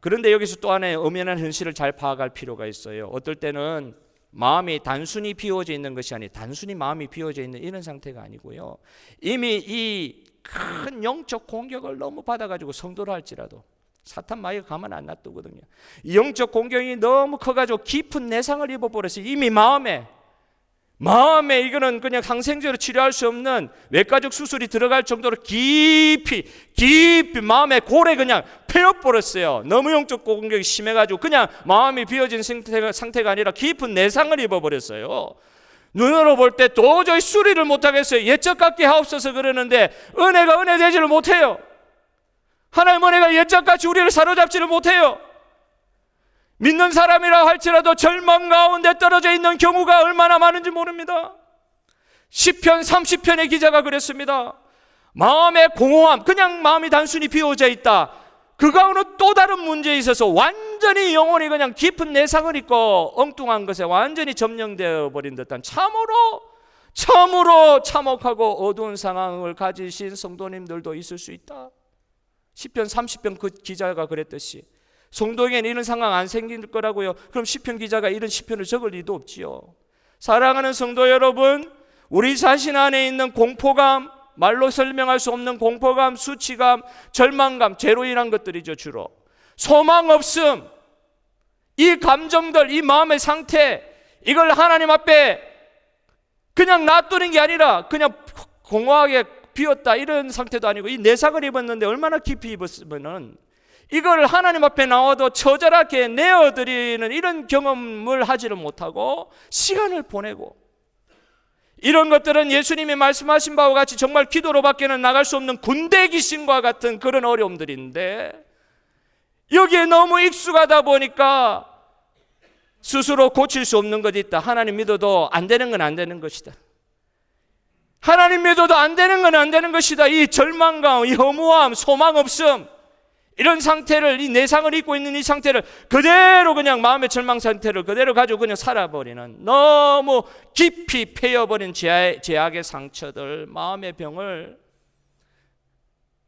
Speaker 2: 그런데 여기서 또 하나의 엄연한 현실을 잘 파악할 필요가 있어요. 어떨 때는 마음이 단순히 비워져 있는 것이 아니라 단순히 마음이 비워져 있는 이런 상태가 아니고요. 이미 이 큰 영적 공격을 너무 받아가지고 성도를 할지라도 사탄 마귀가 가만 안 놔두거든요. 이 영적 공격이 너무 커가지고 깊은 내상을 입어버려서 이미 마음에 이거는 그냥 항생제로 치료할 수 없는 외과적 수술이 들어갈 정도로 깊이 마음의 골에 그냥 패여버렸어요. 너무 영적 공격이 심해가지고 그냥 마음이 비어진 상태가 아니라 깊은 내상을 입어버렸어요. 눈으로 볼 때 도저히 수리를 못하겠어요. 옛적 같게 하옵소서 그러는데 은혜가 은혜 되지를 못해요. 하나님 은혜가 옛적같이 우리를 사로잡지를 못해요. 믿는 사람이라 할지라도 절망 가운데 떨어져 있는 경우가 얼마나 많은지 모릅니다. 시편 30편의 기자가 그랬습니다. 마음의 공허함, 그냥 마음이 단순히 비워져 있다. 그 가운데 또 다른 문제에 있어서 완전히 영혼이 그냥 깊은 내상을 입고 엉뚱한 것에 완전히 점령되어 버린 듯한 참으로 참혹하고 어두운 상황을 가지신 성도님들도 있을 수 있다. 시편 30편 그 기자가 그랬듯이 성도에게는 이런 상황 안 생길 거라고요. 그럼 시편 기자가 이런 시편을 적을 리도 없지요. 사랑하는 성도 여러분, 우리 자신 안에 있는 공포감, 말로 설명할 수 없는 공포감, 수치감, 절망감, 죄로 인한 것들이죠. 주로 소망 없음, 이 감정들, 이 마음의 상태, 이걸 하나님 앞에 그냥 놔두는 게 아니라 그냥 공허하게 비었다 이런 상태도 아니고 이 내상을 입었는데 얼마나 깊이 입었으면은 이걸 하나님 앞에 나와도 처절하게 내어드리는 이런 경험을 하지를 못하고 시간을 보내고, 이런 것들은 예수님이 말씀하신 바와 같이 정말 기도로 밖에는 나갈 수 없는 군대 귀신과 같은 그런 어려움들인데, 여기에 너무 익숙하다 보니까 스스로 고칠 수 없는 것이 있다. 하나님 믿어도 안 되는 건 안 되는 것이다. 하나님 믿어도 안 되는 건 안 되는 것이다. 이 절망감, 이 허무함, 소망 없음, 이런 상태를, 이 내상을 입고 있는 이 상태를 그대로 그냥 마음의 절망 상태를 그대로 가지고 그냥 살아버리는, 너무 깊이 패여버린 죄악의 상처들, 마음의 병을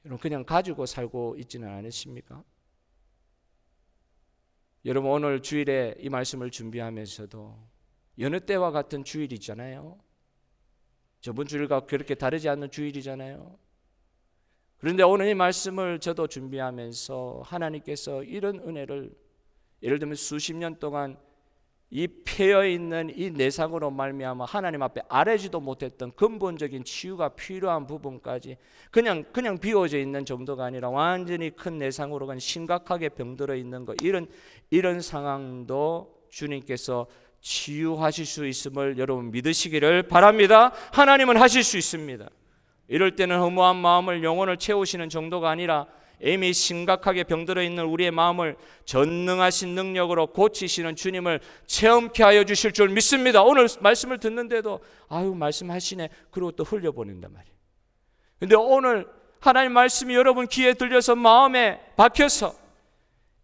Speaker 2: 여러분 그냥 가지고 살고 있지는 않으십니까? 여러분 오늘 주일에 이 말씀을 준비하면서도 여느 때와 같은 주일이잖아요. 저번 주일과 그렇게 다르지 않는 주일이잖아요. 그런데 오늘 이 말씀을 저도 준비하면서 하나님께서 이런 은혜를, 예를 들면 수십 년 동안 이 패여 있는 이 내상으로 말미암아 하나님 앞에 아뢰지도 못했던 근본적인 치유가 필요한 부분까지 그냥 비워져 있는 정도가 아니라 완전히 큰 내상으로 간 심각하게 병들어 있는 것, 이런 상황도 주님께서 치유하실 수 있음을 여러분 믿으시기를 바랍니다. 하나님은 하실 수 있습니다. 이럴 때는 허무한 마음을, 영혼을 채우시는 정도가 아니라 이미 심각하게 병들어 있는 우리의 마음을 전능하신 능력으로 고치시는 주님을 체험케 하여 주실 줄 믿습니다. 오늘 말씀을 듣는데도 아유 말씀하시네, 그리고 또 흘려보낸단 말이에요. 근데 오늘 하나님 말씀이 여러분 귀에 들려서 마음에 박혀서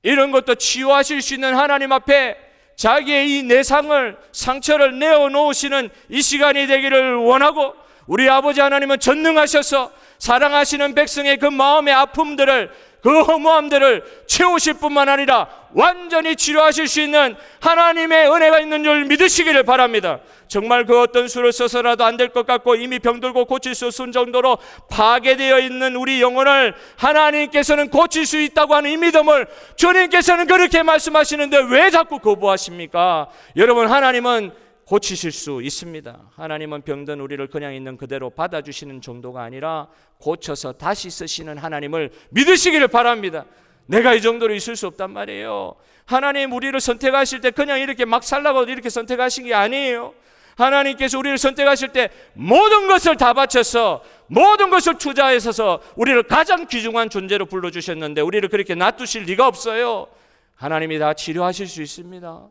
Speaker 2: 이런 것도 치유하실 수 있는 하나님 앞에 자기의 이 내상을, 상처를 내어놓으시는 이 시간이 되기를 원하고, 우리 아버지 하나님은 전능하셔서 사랑하시는 백성의 그 마음의 아픔들을, 그 허무함들을 채우실 뿐만 아니라 완전히 치료하실 수 있는 하나님의 은혜가 있는 줄 믿으시기를 바랍니다. 정말 그 어떤 수를 써서라도 안 될 것 같고 이미 병들고 고칠 수 없을 정도로 파괴되어 있는 우리 영혼을 하나님께서는 고칠 수 있다고 하는 이 믿음을 주님께서는 그렇게 말씀하시는데 왜 자꾸 거부하십니까? 여러분, 하나님은 고치실 수 있습니다. 하나님은 병든 우리를 그냥 있는 그대로 받아주시는 정도가 아니라 고쳐서 다시 쓰시는 하나님을 믿으시기를 바랍니다. 내가 이 정도로 있을 수 없단 말이에요. 하나님 우리를 선택하실 때 그냥 이렇게 막 살라고 이렇게 선택하신 게 아니에요. 하나님께서 우리를 선택하실 때 모든 것을 다 바쳐서, 모든 것을 투자해서 우리를 가장 귀중한 존재로 불러주셨는데 우리를 그렇게 놔두실 리가 없어요. 하나님이 다 치료하실 수 있습니다.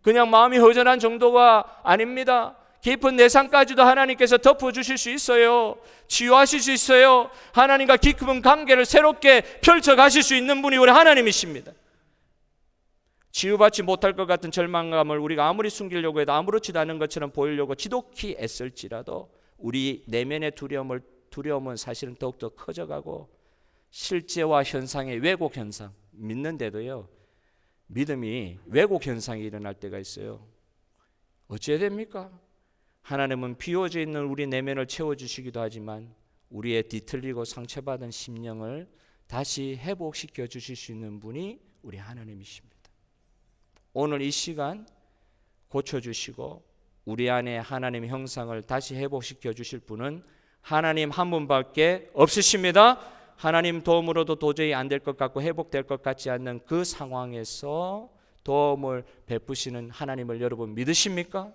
Speaker 2: 그냥 마음이 허전한 정도가 아닙니다. 깊은 내상까지도 하나님께서 덮어주실 수 있어요. 치유하실 수 있어요. 하나님과 깊은 관계를 새롭게 펼쳐가실 수 있는 분이 우리 하나님이십니다. 치유받지 못할 것 같은 절망감을 우리가 아무리 숨기려고 해도 아무렇지도 않은 것처럼 보이려고 지독히 애쓸지라도 우리 내면의 두려움은 사실은 더욱더 커져가고, 실제와 현상의 왜곡 현상, 믿는데도요 믿음이 왜곡 현상이 일어날 때가 있어요. 어찌해야 됩니까? 하나님은 비워져 있는 우리 내면을 채워주시기도 하지만 우리의 뒤틀리고 상처받은 심령을 다시 회복시켜 주실 수 있는 분이 우리 하나님이십니다. 오늘 이 시간 고쳐주시고 우리 안에 하나님의 형상을 다시 회복시켜 주실 분은 하나님 한 분밖에 없으십니다. 하나님 도움으로도 도저히 안 될 것 같고 회복될 것 같지 않는 그 상황에서 도움을 베푸시는 하나님을 여러분 믿으십니까?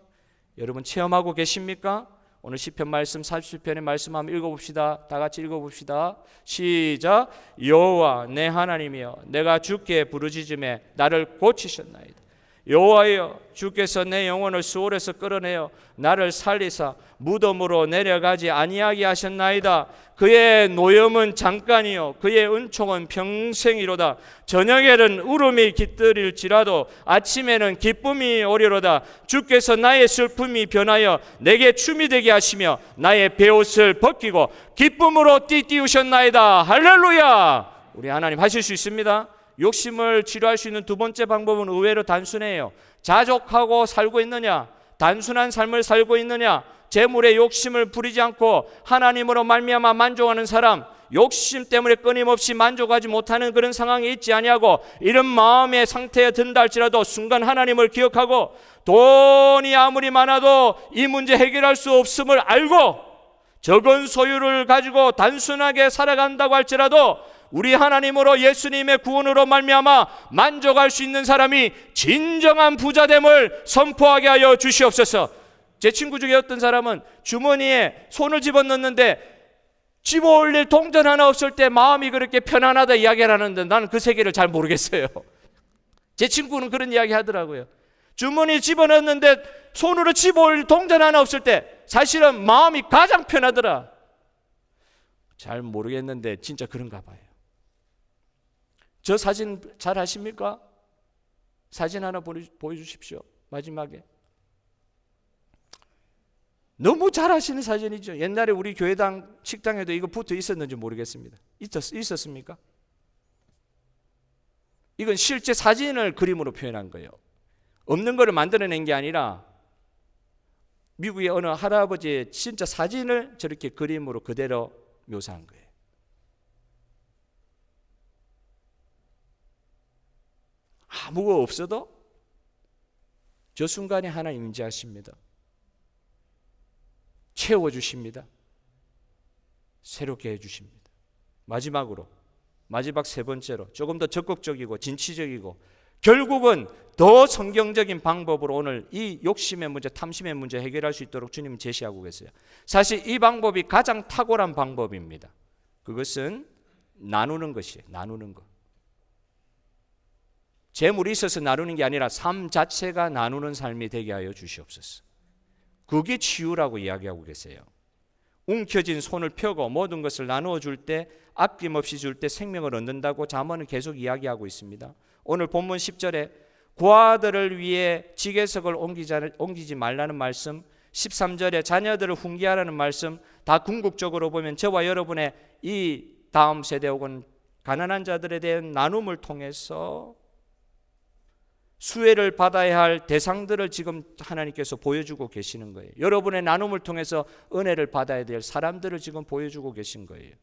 Speaker 2: 여러분 체험하고 계십니까? 오늘 시편 말씀 40편의 말씀 한번 읽어봅시다. 다 같이 읽어봅시다. 시작. 여호와 내 하나님이여, 내가 주께 부르짖음에 나를 고치셨나이다. 여호와여, 주께서 내 영혼을 수월에서 끌어내어 나를 살리사 무덤으로 내려가지 아니하게 하셨나이다. 그의 노염은 잠깐이요 그의 은총은 평생이로다. 저녁에는 울음이 깃들일지라도 아침에는 기쁨이 오리로다. 주께서 나의 슬픔이 변하여 내게 춤이 되게 하시며 나의 베옷을 벗기고 기쁨으로 띠띠우셨나이다. 할렐루야. 우리 하나님 하실 수 있습니다. 욕심을 치료할 수 있는 두 번째 방법은 의외로 단순해요. 자족하고 살고 있느냐, 단순한 삶을 살고 있느냐, 재물에 욕심을 부리지 않고 하나님으로 말미암아 만족하는 사람, 욕심 때문에 끊임없이 만족하지 못하는 그런 상황이 있지 아니하고 이런 마음의 상태에 든다 할지라도 순간 하나님을 기억하고 돈이 아무리 많아도 이 문제 해결할 수 없음을 알고 적은 소유를 가지고 단순하게 살아간다고 할지라도 우리 하나님으로 예수님의 구원으로 말미암아 만족할 수 있는 사람이 진정한 부자됨을 선포하게 하여 주시옵소서. 제 친구 중에 어떤 사람은 주머니에 손을 집어넣는데 집어올릴 동전 하나 없을 때 마음이 그렇게 편안하다 이야기를 하는데 나는 그 세계를 잘 모르겠어요. 제 친구는 그런 이야기 하더라고요. 주머니에 집어넣는데 손으로 집어올릴 동전 하나 없을 때 사실은 마음이 가장 편하더라. 잘 모르겠는데 진짜 그런가 봐요. 저 사진 잘 아십니까? 사진 하나 보여주십시오. 마지막에 너무 잘 하시는 사진이죠. 옛날에 우리 교회당 식당에도 이거 붙어 있었는지 모르겠습니다. 있었습니까? 이건 실제 사진을 그림으로 표현한 거예요. 없는 거를 만들어낸 게 아니라 미국의 어느 할아버지의 진짜 사진을 저렇게 그림으로 그대로 묘사한 거예요. 아무거 없어도 저 순간에 하나님 임재하십니다. 채워주십니다. 새롭게 해주십니다. 마지막으로, 마지막 세 번째로 조금 더 적극적이고 진취적이고 결국은 더 성경적인 방법으로 오늘 이 욕심의 문제, 탐심의 문제 해결할 수 있도록 주님은 제시하고 계세요. 사실 이 방법이 가장 탁월한 방법입니다. 그것은 나누는 것이에요. 나누는 것. 재물이 있어서 나누는 게 아니라 삶 자체가 나누는 삶이 되게 하여 주시옵소서. 그게 치유라고 이야기하고 계세요. 움켜진 손을 펴고 모든 것을 나누어 줄 때, 아낌없이 줄 때 생명을 얻는다고 잠언은 계속 이야기하고 있습니다. 오늘 본문 10절에 고아들을 위해 지게석을 옮기지 말라는 말씀, 13절에 자녀들을 훈계하라는 말씀, 다 궁극적으로 보면 저와 여러분의 이 다음 세대 혹은 가난한 자들에 대한 나눔을 통해서 수혜를 받아야 할 대상들을 지금 하나님께서 보여주고 계시는 거예요. 여러분의 나눔을 통해서 은혜를 받아야 될 사람들을 지금 보여주고 계신 거예요.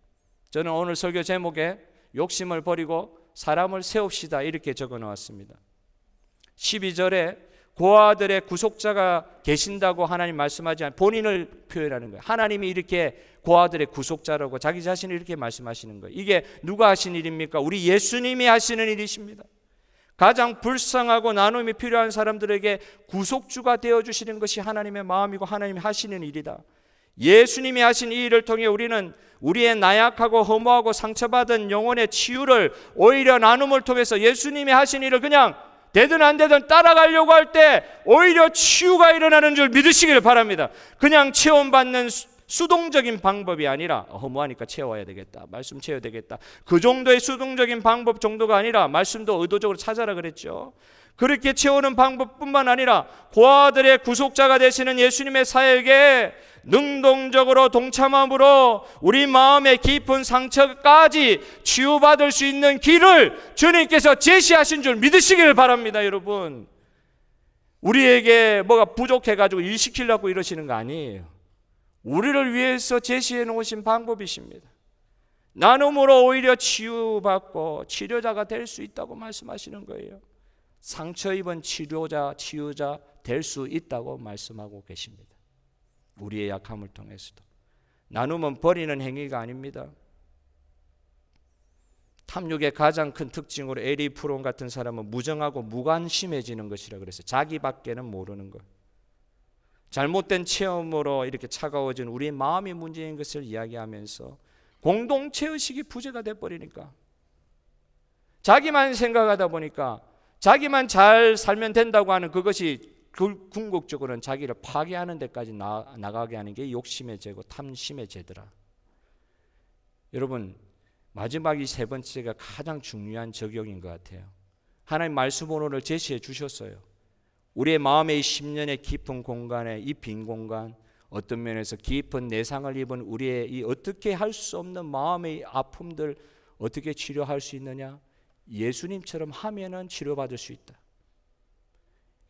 Speaker 2: 저는 오늘 설교 제목에 욕심을 버리고 사람을 세웁시다 이렇게 적어 놓았습니다. 12절에 고아들의 구속자가 계신다고 하나님 말씀하지 않고 본인을 표현하는 거예요. 하나님이 이렇게 고아들의 구속자라고 자기 자신을 이렇게 말씀하시는 거예요. 이게 누가 하신 일입니까? 우리 예수님이 하시는 일이십니다. 가장 불쌍하고 나눔이 필요한 사람들에게 구속주가 되어주시는 것이 하나님의 마음이고 하나님이 하시는 일이다. 예수님이 하신 이 일을 통해 우리는 우리의 나약하고 허무하고 상처받은 영혼의 치유를 오히려 나눔을 통해서 예수님이 하신 일을 그냥 되든 안 되든 따라가려고 할 때 오히려 치유가 일어나는 줄 믿으시길 바랍니다. 그냥 체험받는 수동적인 방법이 아니라 허무하니까 채워야 되겠다. 말씀 채워야 되겠다. 그 정도의 수동적인 방법 정도가 아니라 말씀도 의도적으로 찾아라 그랬죠. 그렇게 채우는 방법뿐만 아니라 고아들의 구속자가 되시는 예수님의 사역에 능동적으로 동참함으로 우리 마음의 깊은 상처까지 치유받을 수 있는 길을 주님께서 제시하신 줄 믿으시길 바랍니다. 여러분, 우리에게 뭐가 부족해가지고 일 시키려고 이러시는 거 아니에요. 우리를 위해서 제시해 놓으신 방법이십니다. 나눔으로 오히려 치유받고 치료자가 될 수 있다고 말씀하시는 거예요. 상처 입은 치유자 될 수 있다고 말씀하고 계십니다. 우리의 약함을 통해서도. 나눔은 버리는 행위가 아닙니다. 탐욕의 가장 큰 특징으로 에리 프론 같은 사람은 무정하고 무관심해지는 것이라 그랬어요. 자기밖에는 모르는 것. 잘못된 체험으로 이렇게 차가워진 우리의 마음이 문제인 것을 이야기하면서 공동체의식이 부재가 돼버리니까 자기만 생각하다 보니까 자기만 잘 살면 된다고 하는 그것이 궁극적으로는 자기를 파괴하는 데까지 나가게 하는 게 욕심의 죄고 탐심의 죄더라. 여러분, 마지막 이 세 번째가 가장 중요한 적용인 것 같아요. 하나님 말씀 오늘을 제시해 주셨어요. 우리의 마음의 10년의 깊은 공간에 이 빈 공간, 어떤 면에서 깊은 내상을 입은 우리의 이 어떻게 할 수 없는 마음의 아픔들 어떻게 치료할 수 있느냐? 예수님처럼 하면은 치료받을 수 있다.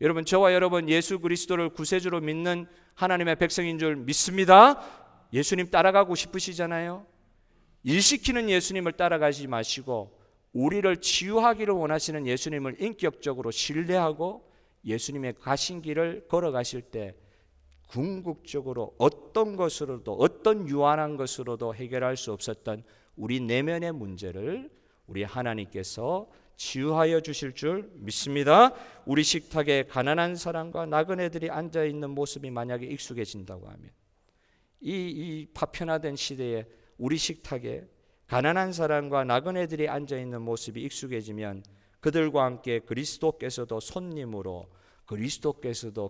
Speaker 2: 여러분, 저와 여러분 예수 그리스도를 구세주로 믿는 하나님의 백성인 줄 믿습니다. 예수님 따라가고 싶으시잖아요. 일시키는 예수님을 따라가지 마시고 우리를 치유하기를 원하시는 예수님을 인격적으로 신뢰하고 예수님의 가신 길을 걸어가실 때 궁극적으로 어떤 것으로도 어떤 유한한 것으로도 해결할 수 없었던 우리 내면의 문제를 우리 하나님께서 치유하여 주실 줄 믿습니다. 우리 식탁에 가난한 사람과 나그네들이 앉아있는 모습이 만약에 익숙해진다고 하면 이 파편화된 시대에 우리 식탁에 가난한 사람과 나그네들이 앉아있는 모습이 익숙해지면 그들과 함께 그리스도께서도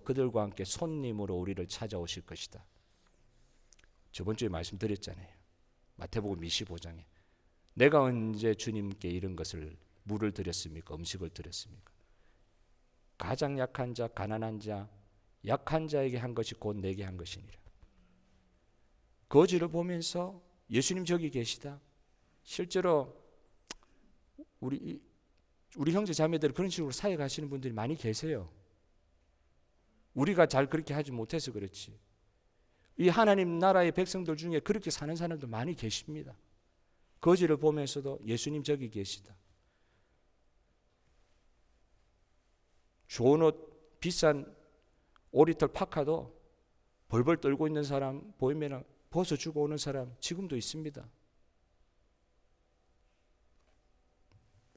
Speaker 2: 그들과 함께 손님으로 우리를 찾아오실 것이다. 저번 주에 말씀드렸잖아요. 마태복음 25장에 내가 언제 주님께 이런 것을 물을 드렸습니까? 음식을 드렸습니까? 가장 약한 자, 가난한 자, 약한 자에게 한 것이 곧 내게 한 것이니라. 거지를 보면서 예수님 저기 계시다. 실제로 우리 형제 자매들 그런 식으로 사역하시는 분들이 많이 계세요. 우리가 잘 그렇게 하지 못해서 그렇지. 이 하나님 나라의 백성들 중에 그렇게 사는 사람도 많이 계십니다. 거지를 보면서도 예수님 저기 계시다. 좋은 옷, 비싼 오리털 파카도 벌벌 떨고 있는 사람 보이면 벗어주고 오는 사람 지금도 있습니다.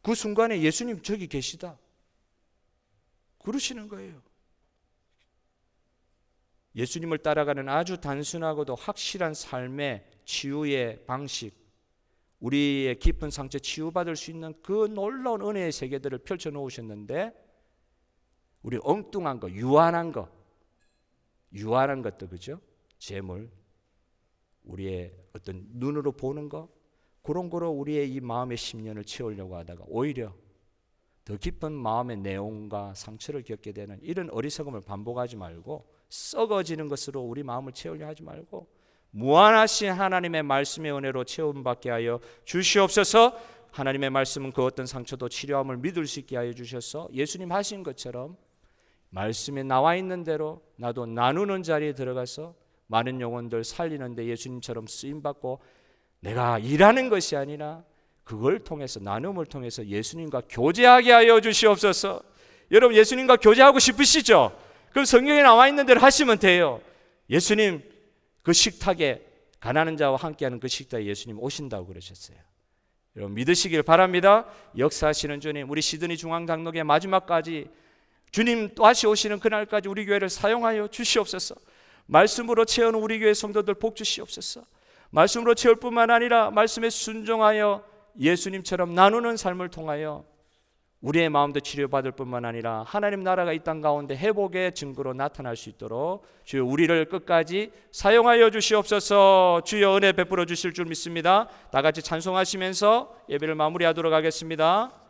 Speaker 2: 그 순간에 예수님 저기 계시다. 그러시는 거예요. 예수님을 따라가는 아주 단순하고도 확실한 삶의 치유의 방식, 우리의 깊은 상처 치유받을 수 있는 그 놀라운 은혜의 세계들을 펼쳐놓으셨는데 우리 엉뚱한 거, 유한한 것도 그죠? 재물, 우리의 어떤 눈으로 보는 거, 그런 거로 우리의 이 마음의 심년을 채우려고 하다가 오히려 더 깊은 마음의 내용과 상처를 겪게 되는 이런 어리석음을 반복하지 말고 썩어지는 것으로 우리 마음을 채우려 하지 말고 무한하신 하나님의 말씀의 은혜로 채움받게 하여 주시옵소서. 하나님의 말씀은 그 어떤 상처도 치료함을 믿을 수 있게 하여 주셔서 예수님 하신 것처럼 말씀에 나와 있는 대로 나도 나누는 자리에 들어가서 많은 영혼들 살리는데 예수님처럼 쓰임받고 내가 일하는 것이 아니라 그걸 통해서 나눔을 통해서 예수님과 교제하게 하여 주시옵소서. 여러분 예수님과 교제하고 싶으시죠? 그럼 성경에 나와 있는 대로 하시면 돼요. 예수님 그 식탁에 가난한 자와 함께하는 그 식탁에 예수님 오신다고 그러셨어요. 여러분 믿으시길 바랍니다. 역사하시는 주님, 우리 시드니 중앙장로교회 마지막까지 주님 다시 오시는 그날까지 우리 교회를 사용하여 주시옵소서. 말씀으로 채우는 우리 교회 성도들 복 주시옵소서. 말씀으로 채울 뿐만 아니라 말씀에 순종하여 예수님처럼 나누는 삶을 통하여 우리의 마음도 치료받을 뿐만 아니라 하나님 나라가 이 땅 가운데 회복의 증거로 나타날 수 있도록 주여 우리를 끝까지 사용하여 주시옵소서. 주여 은혜 베풀어 주실 줄 믿습니다. 다 같이 찬송하시면서 예배를 마무리하도록 하겠습니다.